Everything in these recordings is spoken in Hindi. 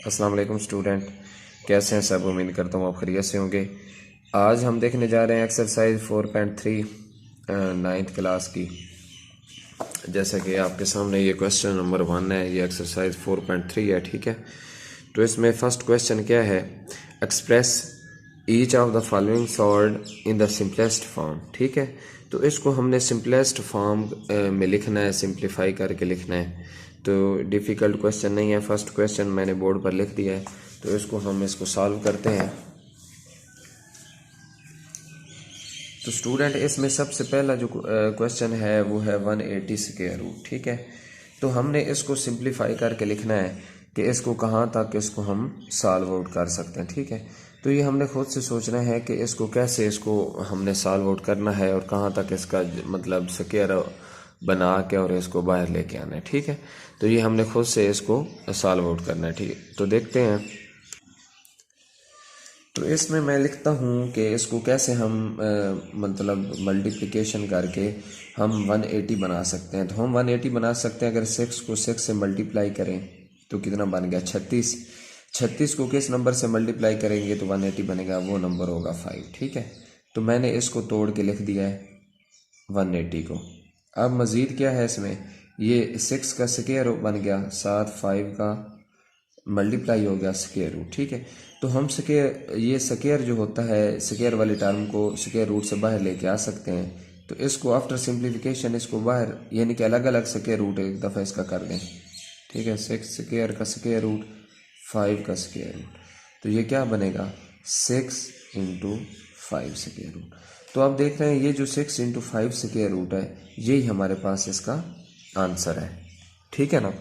अस्सलाम वालेकुम स्टूडेंट, कैसे हैं सब। उम्मीद करता हूँ आप खैरियत से होंगे। आज हम देखने जा रहे हैं एक्सरसाइज 4.3 नाइन्थ क्लास की। जैसा कि आपके सामने ये क्वेश्चन नंबर 1 है, ये एक्सरसाइज 4.3 है, ठीक है। तो इसमें फर्स्ट क्वेश्चन क्या है, express each of the following surd in the simplest form, ठीक है। तो इसको हमने सिंपलेस्ट फॉर्म में लिखना है, सिंप्लीफाई करके लिखना है। तो डिफ़िकल्ट क्वेश्चन नहीं है, फर्स्ट क्वेश्चन मैंने बोर्ड पर लिख दिया है। तो इसको सॉल्व करते हैं। तो स्टूडेंट इसमें सबसे पहला जो क्वेश्चन है वो है 180 स्क्वायर रूट, ठीक है। तो हमने इसको सिंप्लीफाई करके लिखना है कि इसको कहाँ तक इसको हम सॉल्व आउट कर सकते हैं, ठीक है। तो ये हमने खुद से सोचना है कि इसको कैसे इसको हमने सॉल्व आउट करना है और कहाँ तक इसका मतलब स्क्वायर बना के और इसको बाहर लेके आना है, ठीक है। तो ये हमने खुद से इसको सॉल्व आउट करना है, ठीक है। तो देखते हैं। तो इसमें मैं लिखता हूँ कि इसको कैसे हम मतलब मल्टीप्लिकेशन करके हम 180 बना सकते हैं। तो हम 180 बना सकते हैं अगर 6 को 6 से मल्टीप्लाई करें तो कितना बन गया 36। 36 को किस नंबर से मल्टीप्लाई करेंगे तो 180 बनेगा, वो नंबर होगा 5, ठीक है। तो मैंने इसको तोड़ के लिख दिया है 180 को। अब मज़ीद क्या है इसमें, ये 6 का स्क्वायर बन गया, साथ 5 का मल्टीप्लाई हो गया स्क्वायर रूट, ठीक है। तो हम स्क्वायर, ये स्क्वायर जो होता है, स्क्वायर वाली टर्म को स्क्वायर रूट से बाहर लेके आ सकते हैं। तो इसको आफ्टर सिंप्लीफिकेशन इसको बाहर यानी कि अलग अलग स्क्वायर रूट एक दफ़ा इसका कर दें, ठीक है। 6 स्क्वायर का स्क्वायर रूट, 5 का स्क्वायर रूट, तो ये क्या बनेगा 6 इंटू 5 स्क्वायर रूट। तो आप देख रहे हैं ये जो 6 इंटू 5 स्क्वायर रूट है, यही हमारे पास इसका आंसर है, ठीक है ना।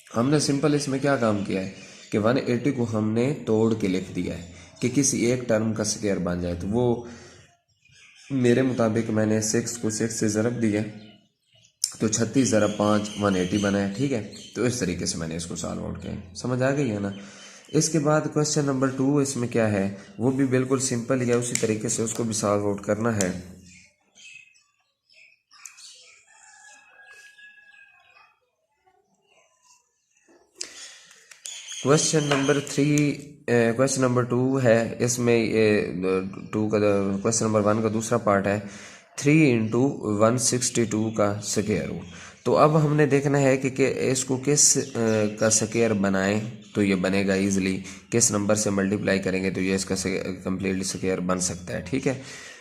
हमने सिंपल इसमें क्या काम किया है कि 180 को हमने तोड़ के लिख दिया है कि किसी एक टर्म का स्क्वायर बन जाए। तो वो मेरे मुताबिक मैंने 6 को 6 से ज़रब दिया, तो 36 ज़रब 5 180 बना है, ठीक है। तो इस तरीके से मैंने इसको सॉल्व आउट किया, समझ आ गई है ना। इसके बाद क्वेश्चन नंबर 2 इसमें क्या है, वो भी बिल्कुल सिंपल ही है, उसी तरीके से उसको भी सॉल्व आउट करना है। क्वेश्चन नंबर 2 है, इसमें क्वेश्चन नंबर 1 का दूसरा पार्ट है 3 इंटू 162 का स्क्वायर रूट। तो अब हमने देखना है कि इसको किस का स्क्वायर बनाएं तो ये बनेगा इजीली, किस नंबर से मल्टीप्लाई करेंगे तो ये इसका कंप्लीटली स्क्वायर बन सकता है, ठीक है।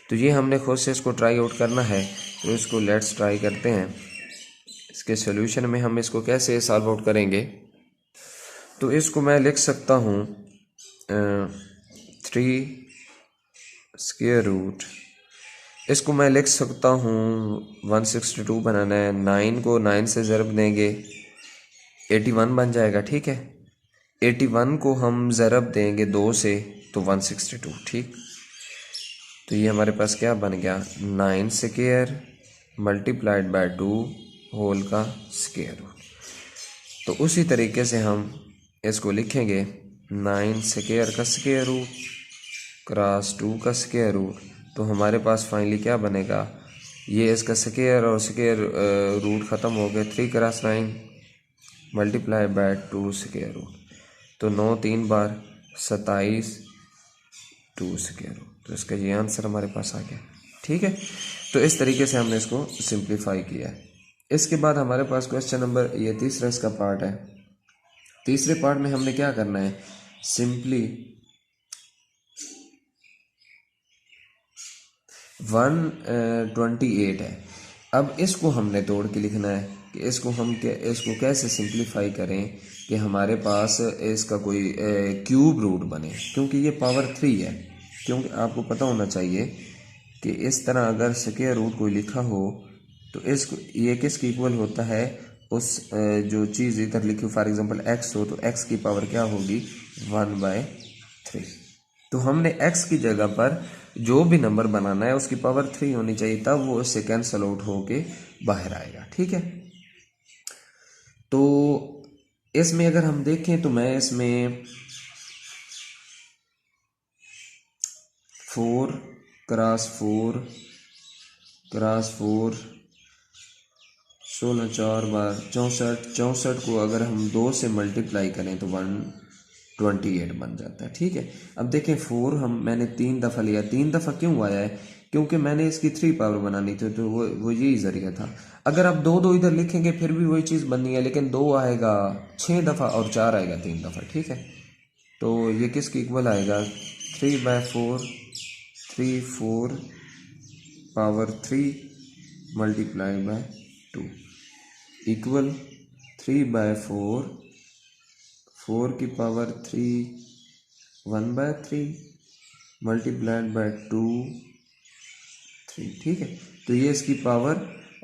तो ये हमने खुद से इसको ट्राई आउट करना है। तो इसको लेट्स ट्राई करते हैं। इसके सोल्यूशन में हम इसको कैसे सॉल्व आउट करेंगे, तो इसको मैं लिख सकता हूँ 3 स्क्वायर रूट, इसको मैं लिख सकता हूँ 162 बनाना है, 9 को 9 से ज़रब देंगे 81 बन जाएगा, ठीक है। 81 को हम ज़रब देंगे 2 से तो 162, ठीक। तो ये हमारे पास क्या बन गया 9 स्क्वायर मल्टीप्लाइड बाय 2 होल का स्क्वायर रूट। तो उसी तरीके से हम इसको लिखेंगे 9 स्क्वायर का स्क्वायर रूट क्रॉस 2 का स्क्वायर रूट। तो हमारे पास फाइनली क्या बनेगा, ये इसका स्क्वायर और स्क्वायर रूट ख़त्म हो गए, 3 cross 9 multiply by 2 square root. तो 9 3 बार 27 2 स्क्वायर रूट। तो इसका ये आंसर हमारे पास आ गया, ठीक है। तो इस तरीके से हमने इसको सिंप्लीफाई किया है। इसके बाद हमारे पास क्वेश्चन नंबर, ये तीसरा इसका पार्ट है। तीसरे पार्ट में हमने क्या करना है, सिंपली 128 है। अब इसको हमने तोड़ के लिखना है कि इसको कैसे सिंप्लीफाई करें कि हमारे पास इसका कोई क्यूब रूट बने, क्योंकि ये पावर 3 है। क्योंकि आपको पता होना चाहिए कि इस तरह अगर स्क्वायर रूट कोई लिखा हो तो इसको ये किसके इक्वल होता है, उस जो चीज़ इधर लिखी, फॉर एग्जांपल x हो तो x की पावर क्या होगी 1/3। तो हमने x की जगह पर जो भी नंबर बनाना है उसकी पावर 3 होनी चाहिए, तब वो इससे कैंसल आउट होके बाहर आएगा, ठीक है। तो इसमें अगर हम देखें तो मैं इसमें 4 क्रॉस 4 क्रॉस 4 16 4 बार 64 को अगर हम 2 से मल्टीप्लाई करें तो 1 28 बन जाता है। ठीक है, अब देखें 4 मैंने 3 दफ़ा लिया। 3 दफ़ा क्यों आया है? क्योंकि मैंने इसकी 3 पावर बनानी थी, तो वो यही ज़रिया था। अगर आप 2 इधर लिखेंगे फिर भी वही चीज़ बननी है, लेकिन 2 आएगा 6 दफ़ा और 4 आएगा 3 दफ़ा। ठीक है, तो ये किसके इक्वल आएगा? 3/4, 3/4 पावर 3 मल्टीप्लाई बाय 2 इक्वल 3/4, 4 की पावर 3 1/3 मल्टीप्लाइड बाय 2 3। ठीक है, तो ये इसकी पावर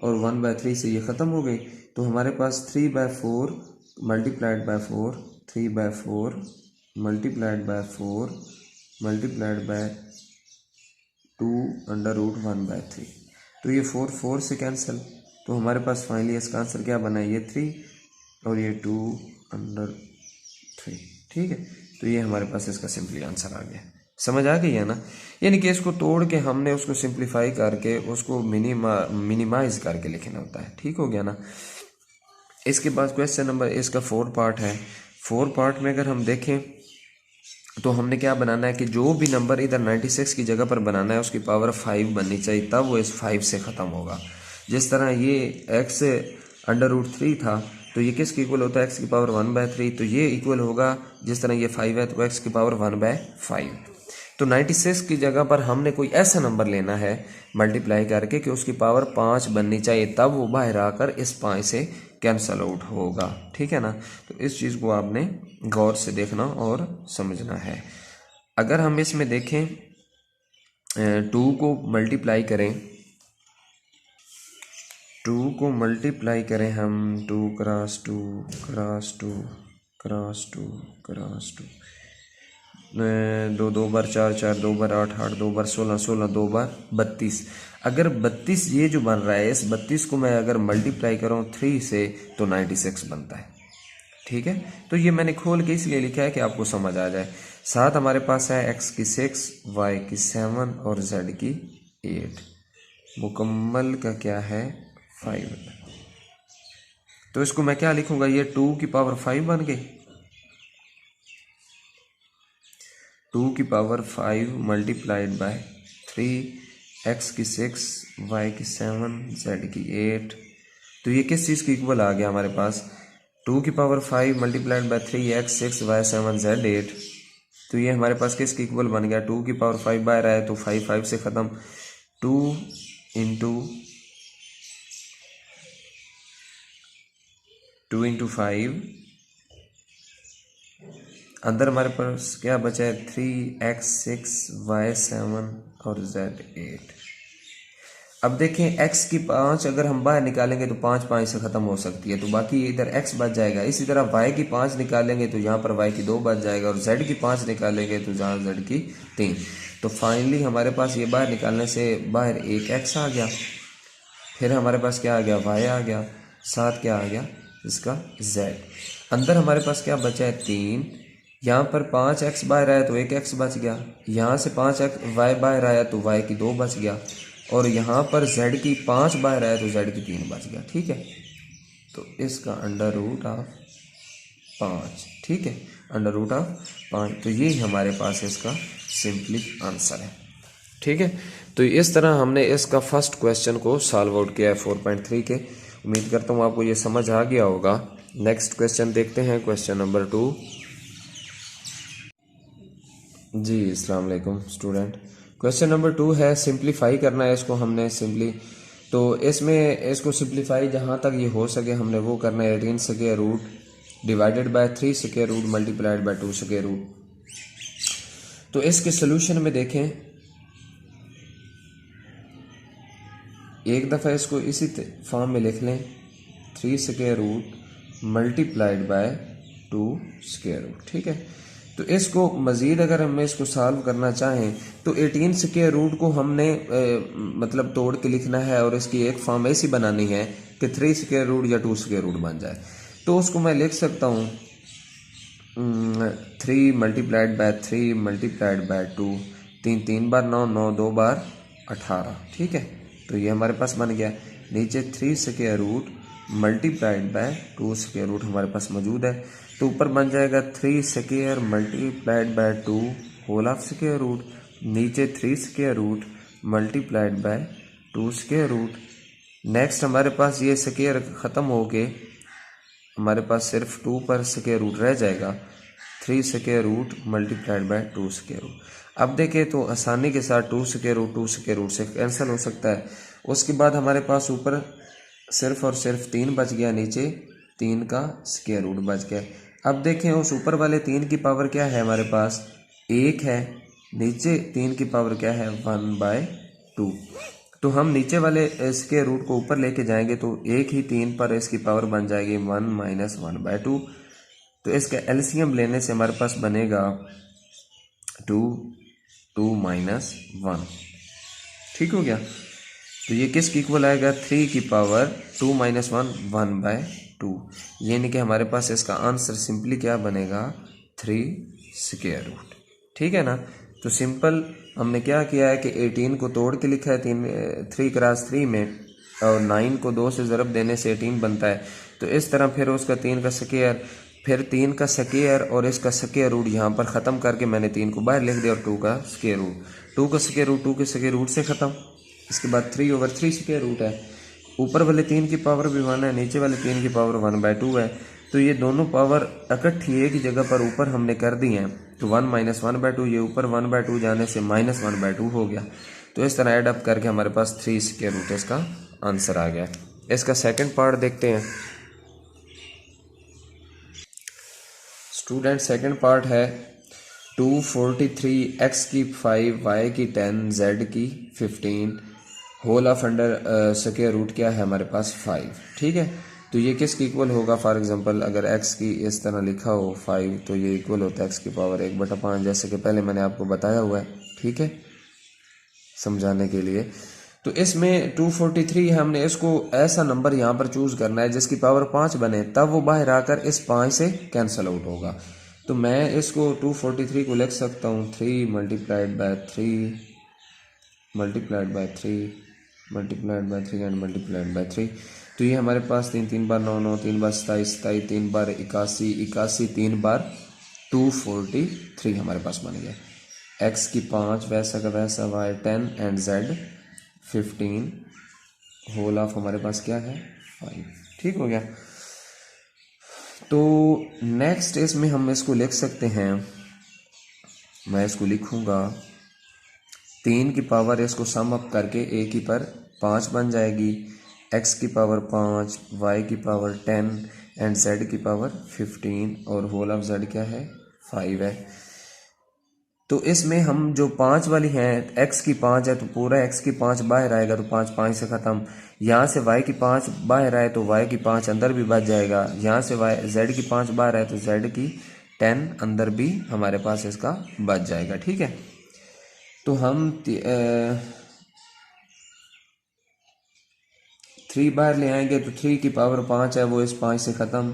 और 1/3 से ये ख़त्म हो गई। तो हमारे पास 3/4 multiplied by 4, 3/4 multiplied by 4 multiplied by 2√1/3। तो ये 4 से कैंसिल, तो हमारे पास फाइनली इसका आंसर क्या बना? ये 3 और ये 2/3। ठीक है, तो ये हमारे पास इसका सिंपली आंसर आ गया। समझ आ गई है ना? यानी कि इसको तोड़ के हमने उसको सिंप्लीफाई करके उसको मिनिमाइज करके लिखना होता है। ठीक हो गया ना? इसके बाद क्वेश्चन नंबर, इसका 4 पार्ट है। 4 पार्ट में अगर हम देखें तो हमने क्या बनाना है कि जो भी नंबर इधर 96 की जगह पर बनाना है उसकी पावर 5 बननी चाहिए, तब वो इस 5 से ख़त्म होगा। जिस तरह ये x√3 था, तो ये किसके इक्वल होता है? x की पावर 1/3। तो ये इक्वल होगा, जिस तरह ये 5 है तो x की पावर 1/5। तो 96 की जगह पर हमने कोई ऐसा नंबर लेना है मल्टीप्लाई करके कि उसकी पावर 5 बननी चाहिए, तब वो बाहर आकर इस 5 से कैंसल आउट होगा। ठीक है ना? तो इस चीज़ को आपने गौर से देखना और समझना है। अगर हम इसमें देखें 2 को मल्टीप्लाई करें, 2 को मल्टीप्लाई करें हम 2 क्रॉस 2 क्रॉस 2 क्रॉस 2 क्रॉस 2, 2 2 बार 4 4, 2 बार 8 8, 2 बार 16 16, 2 बार 32। अगर 32 ये जो बन रहा है, इस 32 को मैं अगर मल्टीप्लाई करूँ 3 से तो 96 बनता है। ठीक है, तो ये मैंने खोल के इसलिए लिखा है कि आपको समझ आ जाए। साथ हमारे पास है x की 6, y की 7 और z की 8, मुकम्मल का क्या है 5। तो इसको मैं क्या लिखूंगा? ये 2 की पावर 5 बन गई। 2 की पावर 5 मल्टीप्लाइड बाय 3, x की 6, y की 7, z की 8। तो ये किस चीज़ की इक्वल आ गया हमारे पास? 2 की power 5 multiplied by 3, x 6, y 7, z 8। तो ये हमारे पास किसकी इक्वल बन गया? 2 की पावर 5 बाहर आया तो 5 5 से ख़त्म। 2 इंटू 5, अंदर हमारे पास क्या बचा है? 3x 6 y 7 और z 8। अब देखें x की 5 अगर हम बाहर निकालेंगे तो 5 5 से ख़त्म हो सकती है, तो बाकी इधर x बच जाएगा। इसी तरह y की 5 निकालेंगे तो यहाँ पर y की 2 बच जाएगा, और z की 5 निकालेंगे तो जहाँ z की 3। तो फाइनली हमारे पास ये बाहर निकालने से बाहर एक x आ गया, फिर हमारे पास क्या आ गया? y आ गया, साथ क्या आ गया? इसका z। अंदर हमारे पास क्या बचा है? 3। यहाँ पर 5x बाहर आया तो 1x बच गया, यहाँ से 5y बाहर आया तो y की 2 बच गया, और यहाँ पर z की 5 बाहर आया तो z की 3 बच गया। ठीक है, तो इसका √5। ठीक है, √5। तो ये हमारे पास इसका सिंपली आंसर है। ठीक है, तो इस तरह हमने इसका फर्स्ट क्वेश्चन को सॉल्व आउट किया है 4.3 के। उम्मीद करता हूँ आपको ये समझ आ गया होगा। नेक्स्ट क्वेश्चन देखते हैं, क्वेश्चन नंबर 2। जी अस्सलाम वालेकुम स्टूडेंट। क्वेश्चन नंबर 2 है, सिंप्लीफाई करना है इसको हमने सिंपली। तो इसमें इसको सिंप्लीफाई जहाँ तक ये हो सके हमने वो करना है। 18 square root divided by 3 square root multiplied by 2 square root. तो इसके सोल्यूशन में देखें, एक दफ़ा इसको इसी फॉर्म में लिख लें, 3 square root multiplied by 2 square root. ठीक है, तो इसको मज़ीद अगर हम इसको सॉल्व करना चाहें तो 18 स्क्वायर रूट को हमने मतलब तोड़ के लिखना है, और इसकी एक फॉर्म ऐसी बनानी है कि 3 स्क्वायर रूट या 2 स्क्वायर रूट बन जाए। तो उसको मैं लिख सकता हूँ 3 मल्टीप्लाइड बाय 3 मल्टीप्लाइड बाय 2, 3 3 बार 9 9, 2 बार 18। ठीक है, तो ये हमारे पास बन गया। नीचे 3 square root multiplied by 2 square root हमारे पास मौजूद है। तो ऊपर बन जाएगा 3 square multiplied by 2 whole of square root, नीचे 3 square root multiplied by 2 square root. Next हमारे पास ये स्क्वायर ख़त्म हो के हमारे पास सिर्फ 2 पर स्क्वायर रूट रह जाएगा, 3 square root multiplied by 2 square root. अब देखें तो आसानी के साथ 2 स्क्वायर रूट से कैंसिल हो सकता है। उसके बाद हमारे पास ऊपर सिर्फ और सिर्फ 3 बच गया, नीचे 3 का स्क्वायर रूट बच गया। अब देखें उस ऊपर वाले 3 की पावर क्या है, हमारे पास 1 है, नीचे 3 की पावर क्या है 1/2। तो हम नीचे वाले स्क्वायर रूट को ऊपर लेके जाएंगे तो 1 ही 3 पर इसकी पावर बन जाएगी 1 - 1/2। तो इसका एलसीएम लेने से हमारे पास बनेगा 2 2 - 1। ठीक हो गया। तो ये किसकी इक्वल आएगा 3 की पावर 2 - 1 1/2। यानी कि हमारे पास इसका आंसर सिंपली क्या बनेगा 3 स्क्वायर रूट। ठीक है ना। तो सिंपल हमने क्या किया है कि 18 को तोड़ के लिखा है 3 क्रॉस 3 में, और 9 को 2 से ज़रब देने से 18 बनता है। तो इस तरह फिर उसका 3 का स्क्वायर, फिर 3 का स्क्वायर और इसका स्क्वायर रूट यहाँ पर ख़त्म करके मैंने 3 को बाहर लिख दिया और 2 का स्क्वायर रूट, 2 का स्क्वायर रूट 2 के स्क्वायर रूट से ख़त्म। इसके बाद 3/3 स्क्वायर रूट है। ऊपर वाले 3 की पावर भी 1 है, नीचे वाले 3 की पावर 1/2 है। तो ये दोनों पावर इकट्ठी एक ही जगह पर ऊपर हमने कर दी हैं। तो 1 - 1/2, ये ऊपर 1/2 जाने से -1/2 हो गया। तो इस तरह ऐड अप करके हमारे पास 3 स्क्वायर रूट इसका आंसर आ गया। इसका सेकंड पार्ट देखते हैं स्टूडेंट। सेकंड पार्ट है 243 x की 5 y की 10 z की 15 whole of under square root क्या है हमारे पास 5। ठीक है। तो ये किसकी इक्वल होगा, फॉर एग्जांपल अगर x की इस तरह लिखा हो 5 तो ये इक्वल होता है x की पावर 1/5, जैसे कि पहले मैंने आपको बताया हुआ है। ठीक है, समझाने के लिए। तो इसमें 243 हमने इसको ऐसा नंबर यहाँ पर चूज करना है जिसकी पावर 5 बने, तब वो बाहर आकर इस 5 से कैंसिल आउट होगा। तो मैं इसको 243 को लिख सकता हूँ 3 multiplied by 3 multiplied by 3 multiplied by 3 and multiplied by 3। तो ये हमारे पास 3 3 बार 9 9, 3 बार 27 27, 3 बार 81 81, 3 बार 243 हमारे पास बन गया। x की 5 वैसा का वैसा, y 10 and z 15 whole of हमारे पास क्या है 5। ठीक हो गया। तो नेक्स्ट इसमें हम इसको लिख सकते हैं, मैं इसको लिखूंगा 3 की पावर इसको सम अप करके a की पर 5 बन जाएगी, x की पावर 5, y की पावर 10 एंड z की पावर 15 और होल ऑफ z क्या है 5 है। तो इसमें हम जो 5 वाली हैं, x की 5 है तो पूरा x की 5 बाहर आएगा तो 5 5 से ख़त्म। यहाँ से y की 5 बाहर आए तो y की 5 अंदर भी बच जाएगा। यहाँ से z की 5 बाहर आए तो z की 10 अंदर भी हमारे पास इसका बच जाएगा। ठीक है। तो हम 3 बाहर ले आएंगे तो 3 की पावर 5 है वो इस 5 से ख़त्म,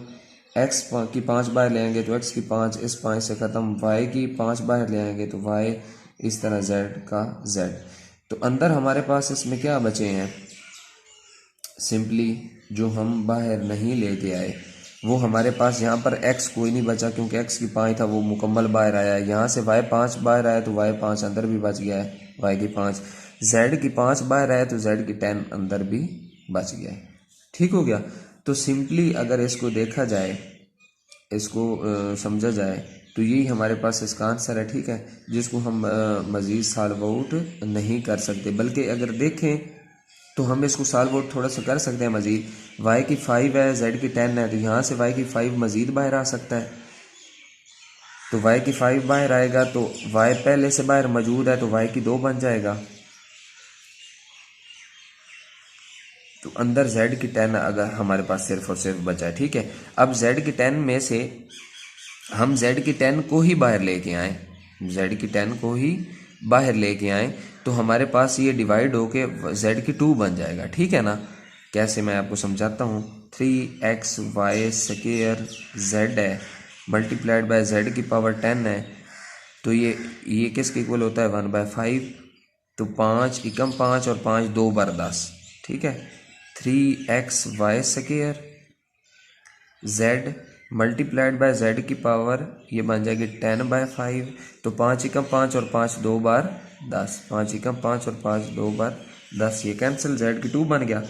x की 5 बाहर ले आएंगे तो x की 5 इस 5 से ख़त्म, y की 5 बाहर ले आएंगे तो y इस तरह z का z। तो अंदर हमारे पास इसमें क्या बचे हैं, सिंपली जो हम बाहर नहीं लेके आए वो हमारे पास यहाँ पर x कोई नहीं बचा क्योंकि x की 5 था वो मुकम्मल बाहर आया है। यहाँ से y 5 बाहर आया तो y 5 अंदर भी बच गया है, y की 5, z की 5 बाहर आया तो z की 10 अंदर भी बच गया है। ठीक हो गया। तो सिंपली अगर इसको देखा जाए, इसको समझा जाए तो यही हमारे पास इसका आंसर है। ठीक है, जिसको हम मज़ीद सॉल्व आउट नहीं कर सकते, बल्कि अगर देखें तो हम इसको सॉल्व आउट थोड़ा सा कर सकते हैं मज़ीद। y की 5 है, z की 10 है, तो यहाँ से y की 5 मज़ीद बाहर आ सकता है। तो y की 5 बाहर आएगा तो y पहले से बाहर मौजूद है तो y की 2 बन जाएगा। तो अंदर z की 10 अगर हमारे पास सिर्फ और सिर्फ बचा है। ठीक है। अब z की 10 में से हम z की 10 को ही बाहर लेके आए, z की 10 को ही बाहर लेके आए तो हमारे पास ये डिवाइड होके z की 2 बन जाएगा। ठीक है ना। कैसे, मैं आपको समझाता हूँ। 3xy स्क्वायर z है मल्टीप्लाइड बाय z की पावर 10 है तो ये किसके इक्वल होता है 1/5। तो 5 एकम 5 और 5 2 बार 10। ठीक है। 3xy² z multiplied by z की पावर ये बन जाएगी 10/5। तो 5 एकम 5 और 5 2 बार 10, 5 एकम 5 और 5 2 बार 10, ये कैंसिल, z की 2 बन गया।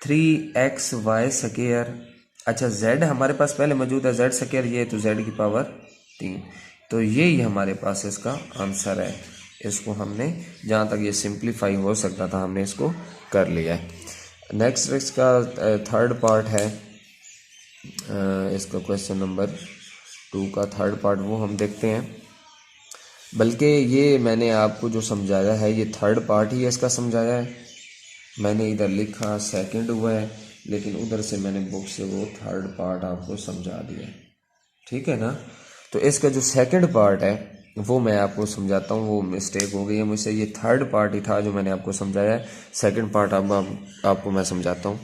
3xy²। अच्छा z हमारे पास पहले मौजूद है, z², ये तो z की पावर 3। तो यही हमारे पास इसका आंसर है। इसको हमने जहाँ तक ये सिंप्लीफाई हो सकता था हमने इसको कर लिया है। नेक्स्ट इसका थर्ड पार्ट है, इसका क्वेश्चन नंबर 2 का थर्ड पार्ट वो हम देखते हैं। बल्कि ये मैंने आपको जो समझाया है ये थर्ड पार्ट ही इसका समझाया है। मैंने इधर लिखा सेकंड हुआ है, लेकिन उधर से मैंने बुक से वो थर्ड पार्ट आपको समझा दिया, ठीक है ना। तो इसका जो सेकंड पार्ट है वो मैं आपको समझाता हूँ, वो मिस्टेक हो गई है मुझसे। ये थर्ड पार्ट ही था जो मैंने आपको समझाया है, सेकंड पार्ट अब आपको मैं समझाता हूँ।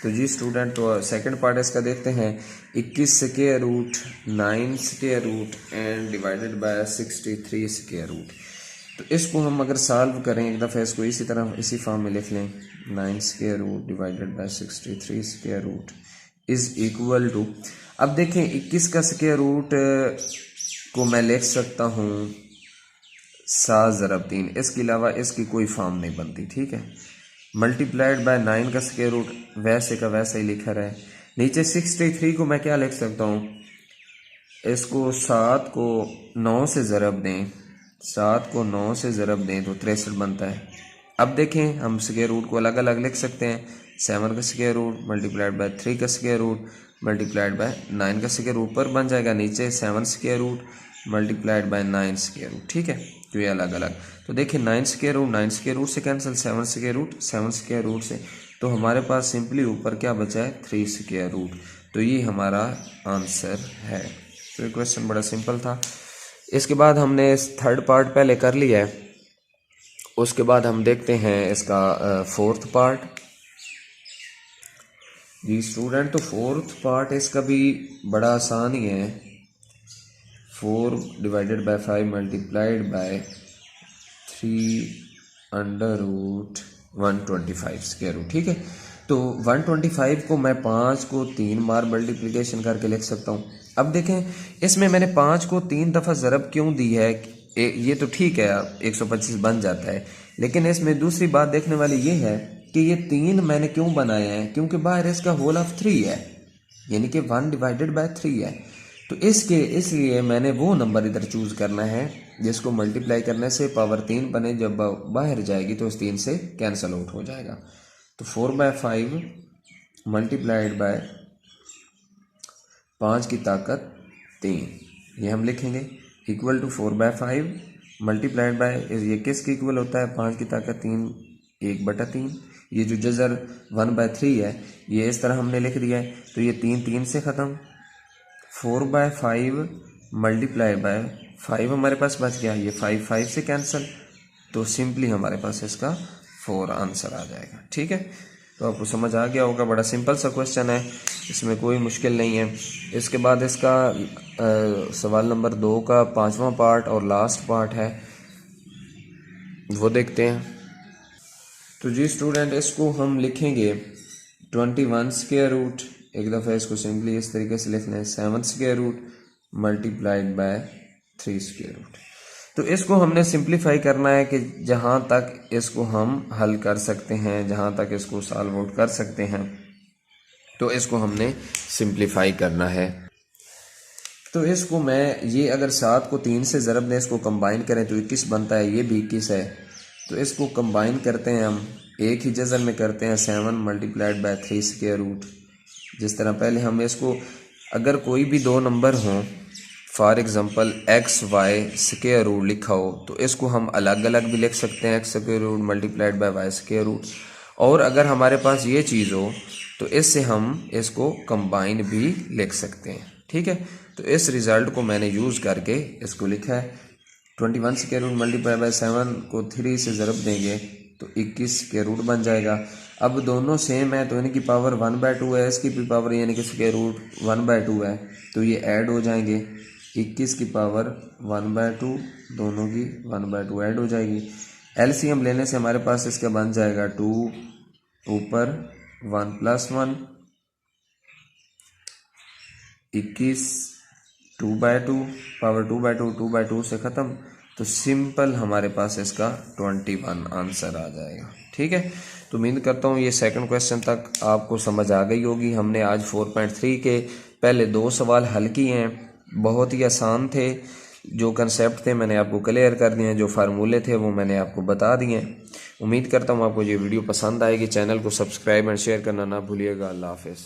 तो जी स्टूडेंट, तो सेकंड पार्ट इसका देखते हैं। 21² 9² एंड डिवाइडेड बाय 63²। तो इसको हम अगर सॉल्व करें एक दफ़ा, इसको इसी तरह इसी फॉर्म में लिख लें। 9² divided by 63² is equal to, अब देखें 21 का स्क्वायर रूट को मैं लिख सकता हूँ 7/3, इसके अलावा इसकी कोई फॉर्म नहीं बनती, ठीक है। मल्टीप्लाइड बाय 9 का स्क्वायर रूट वैसे का वैसा ही लिखा रहा है। नीचे 63 को मैं क्या लिख सकता हूँ, इसको 7 को 9 से ज़रब दें, 7 को 9 से ज़रब दें तो 63 बनता है। अब देखें हम स्क्वायर रूट को अलग अलग लिख सकते हैं। 7 का स्क्वायर रूट मल्टीप्लाइड बाय 3 का स्क्वायर रूट मल्टीप्लाइड बाय 9 का स्क्वायर रूट पर बन जाएगा, नीचे 7 square root multiplied by 9 square root, ठीक है। तो ये अलग अलग, तो देखिए 9 स्क्वायर रूट 9 स्क्वायर रूट से cancel, 7 square root 7 square root से, तो हमारे पास सिंपली ऊपर क्या बचा है 3 स्क्वायर रूट। तो ये हमारा आंसर है। तो ये क्वेश्चन बड़ा सिंपल था। इसके बाद हमने थर्ड पार्ट पहले कर लिया है, उसके बाद हम देखते हैं इसका फोर्थ पार्ट। जी स्टूडेंट, तो फोर्थ पार्ट इसका भी बड़ा आसान ही है। 4 divided by 5 multiplied by 3√125 square root, ठीक है। तो 125 को मैं 5 को 3 बार मल्टीप्लिकेशन करके लिख सकता हूँ। अब देखें इसमें मैंने 5 को 3 दफ़ा ज़रब क्यों दी है, ये तो ठीक है 125 बन जाता है, लेकिन इसमें दूसरी बात देखने वाली ये है कि ये 3 मैंने क्यों बनाया है, क्योंकि बाहर इसका होल ऑफ 3 है, यानी कि 1 डिवाइडेड बाय 3 है। तो इसलिए मैंने वो नंबर इधर चूज करना है जिसको मल्टीप्लाई करने से पावर 3 बने, जब बाहर जाएगी तो उस 3 से कैंसिल आउट हो जाएगा। तो 4/5 मल्टीप्लाइड बाय 5 की ताकत 3, ये हम लिखेंगे इक्वल टू 4/5 मल्टीप्लाइड बाय, ये किसके इक्वल होता है 5 की ताकत 3, 1/3। ये जो जजर 1/3 है ये इस तरह हमने लिख दिया है, तो ये 3 से ख़त्म। 4/5 मल्टीप्लाई बाय 5 हमारे पास बच गया, ये 5 से कैंसिल, तो सिंपली हमारे पास इसका 4 आंसर आ जाएगा, ठीक है। तो आपको समझ आ गया होगा, बड़ा सिंपल सा क्वेश्चन है, इसमें कोई मुश्किल नहीं है। इसके बाद इसका सवाल नंबर 2 का 5वां पार्ट और लास्ट पार्ट है, वो देखते हैं। तो जी स्टूडेंट, इसको हम लिखेंगे 21 स्क्वायर रूट, एक दफ़ा इसको सिंपली इस तरीके से लिखना है 7 square root multiplied by 3 square root. तो इसको हमने सिंप्लीफाई करना है कि जहाँ तक इसको हम हल कर सकते हैं, जहाँ तक इसको सॉल्व आउट कर सकते हैं, तो इसको हमने सिंप्लीफाई करना है। तो इसको मैं ये अगर 7 को 3 से ज़रब दें, इसको कंबाइन करें तो 21 बनता है, ये भी 21 है। तो इसको कंबाइन करते हैं हम, एक ही जज़र में करते हैं 7 मल्टीप्लाइड बाय 3 स्क्वायर रूट। जिस तरह पहले हम इसको, अगर कोई भी दो नंबर हों, for example XY square root लिखा हो, तो इसको हम अलग अलग भी लिख सकते हैं, x square root multiplied by y square root. और अगर हमारे पास ये चीज़ हो तो इससे हम इसको कंबाइन भी लिख सकते हैं, ठीक है। तो इस रिज़ल्ट को मैंने यूज़ करके इसको लिखा है 21 स्क्वायर रूट मल्टीप्लाई बाय 7 को 3 से ज़रब देंगे तो 21 स्क्वायर रूट बन जाएगा। अब दोनों सेम है तो इनकी पावर 1/2 है, इसकी भी पावर यानी कि स्क्वायर रूट 1/2 है, तो ये ऐड हो जाएंगे। 21 की पावर 1/2, दोनों की 1/2 ऐड हो जाएगी। एलसीएम लेने से हमारे पास इसका बन जाएगा 2 ऊपर 1 + 1 21 2/2 पावर 2/2 2/2 से ख़त्म। तो सिंपल हमारे पास इसका 21 आंसर आ जाएगा। ठीक है, तो उम्मीद करता हूँ ये सेकंड क्वेश्चन तक आपको समझ आ गई होगी। हमने आज 4.3 के पहले 2 सवाल हल किए हैं, बहुत ही आसान थे। जो कंसेप्ट थे मैंने आपको क्लियर कर दिए हैं, जो फार्मूले थे वो मैंने आपको बता दिए हैं। उम्मीद करता हूँ आपको ये वीडियो पसंद आएगी। चैनल को सब्सक्राइब एंड शेयर करना ना भूलिएगा। अल्लाह हाफिज़।